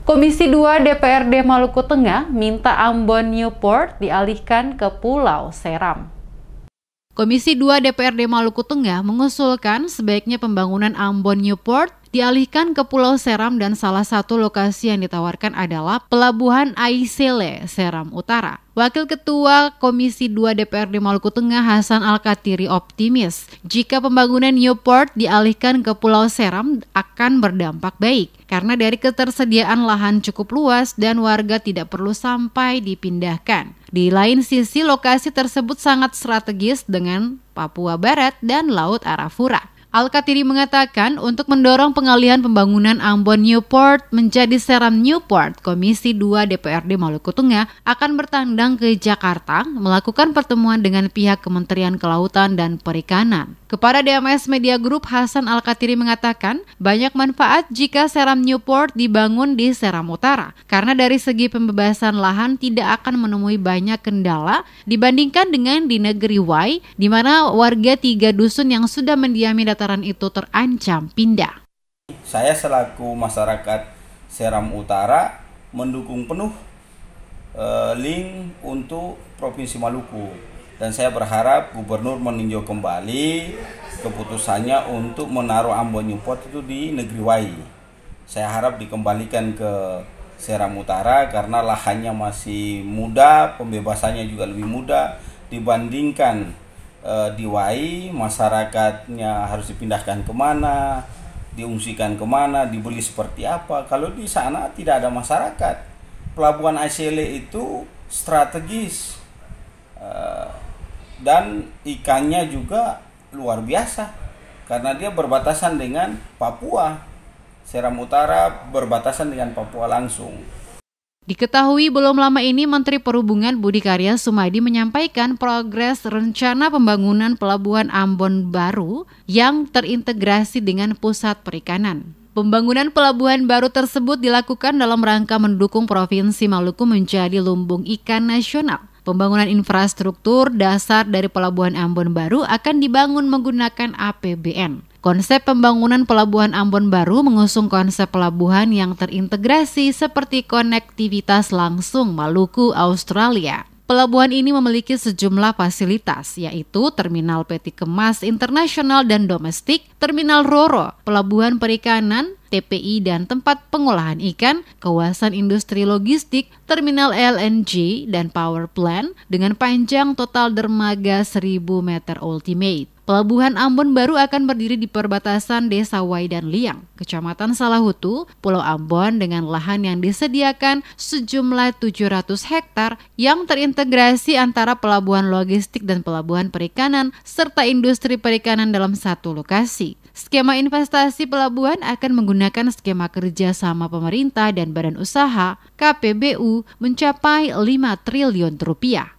Komisi 2 DPRD Maluku Tengah minta Ambon Newport dialihkan ke Pulau Seram. Komisi 2 DPRD Maluku Tengah mengusulkan sebaiknya pembangunan Ambon Newport dialihkan ke Pulau Seram dan salah satu lokasi yang ditawarkan adalah Pelabuhan Aisele, Seram Utara. Wakil Ketua Komisi 2 DPRD Maluku Tengah Hasan Al-Katiri optimis jika pembangunan Newport dialihkan ke Pulau Seram akan berdampak baik karena dari ketersediaan lahan cukup luas dan warga tidak perlu sampai dipindahkan. Di lain sisi, lokasi tersebut sangat strategis dengan Papua Barat dan Laut Arafura. Al-Katiri mengatakan untuk mendorong pengalihan pembangunan Ambon Newport menjadi Seram Newport, Komisi 2 DPRD Maluku Tengah akan bertandang ke Jakarta melakukan pertemuan dengan pihak Kementerian Kelautan dan Perikanan. Kepada DMS Media Group, Hasan Al-Katiri mengatakan banyak manfaat jika Seram Newport dibangun di Seram Utara karena dari segi pembebasan lahan tidak akan menemui banyak kendala dibandingkan dengan di negeri Y di mana warga 3 dusun yang sudah mendiami dataran itu terancam pindah. Saya selaku masyarakat Seram Utara mendukung penuh link untuk Provinsi Maluku. Dan saya berharap Gubernur meninjau kembali keputusannya untuk menaruh Ambon Newport itu di negeri Y. Saya harap dikembalikan ke Seram Utara karena lahannya masih muda, pembebasannya juga lebih mudah dibandingkan di Y. Masyarakatnya harus dipindahkan kemana, diungsikan kemana, dibeli seperti apa. Kalau di sana tidak ada masyarakat. Pelabuhan Aisele itu strategis. Dan ikannya juga luar biasa karena dia berbatasan dengan Papua. Seram Utara berbatasan dengan Papua langsung. Diketahui belum lama ini Menteri Perhubungan Budi Karya Sumadi menyampaikan progres rencana pembangunan Pelabuhan Ambon baru yang terintegrasi dengan pusat perikanan. Pembangunan pelabuhan baru tersebut dilakukan dalam rangka mendukung Provinsi Maluku menjadi lumbung ikan nasional. Pembangunan infrastruktur dasar dari Pelabuhan Ambon baru akan dibangun menggunakan APBN. Konsep pembangunan Pelabuhan Ambon baru mengusung konsep pelabuhan yang terintegrasi seperti konektivitas langsung Maluku, Australia. Pelabuhan ini memiliki sejumlah fasilitas, yaitu Terminal Peti Kemas Internasional dan Domestik, Terminal Roro, Pelabuhan Perikanan, TPI dan tempat pengolahan ikan, kawasan industri logistik, terminal LNG, dan power plant dengan panjang total dermaga 1.000 meter ultimate. Pelabuhan Ambon baru akan berdiri di perbatasan Desa Y dan Liang, Kecamatan Salahutu, Pulau Ambon dengan lahan yang disediakan sejumlah 700 hektar yang terintegrasi antara pelabuhan logistik dan pelabuhan perikanan serta industri perikanan dalam satu lokasi. Skema investasi pelabuhan akan menggunakan skema kerja sama pemerintah dan badan usaha KPBU mencapai 5 triliun rupiah.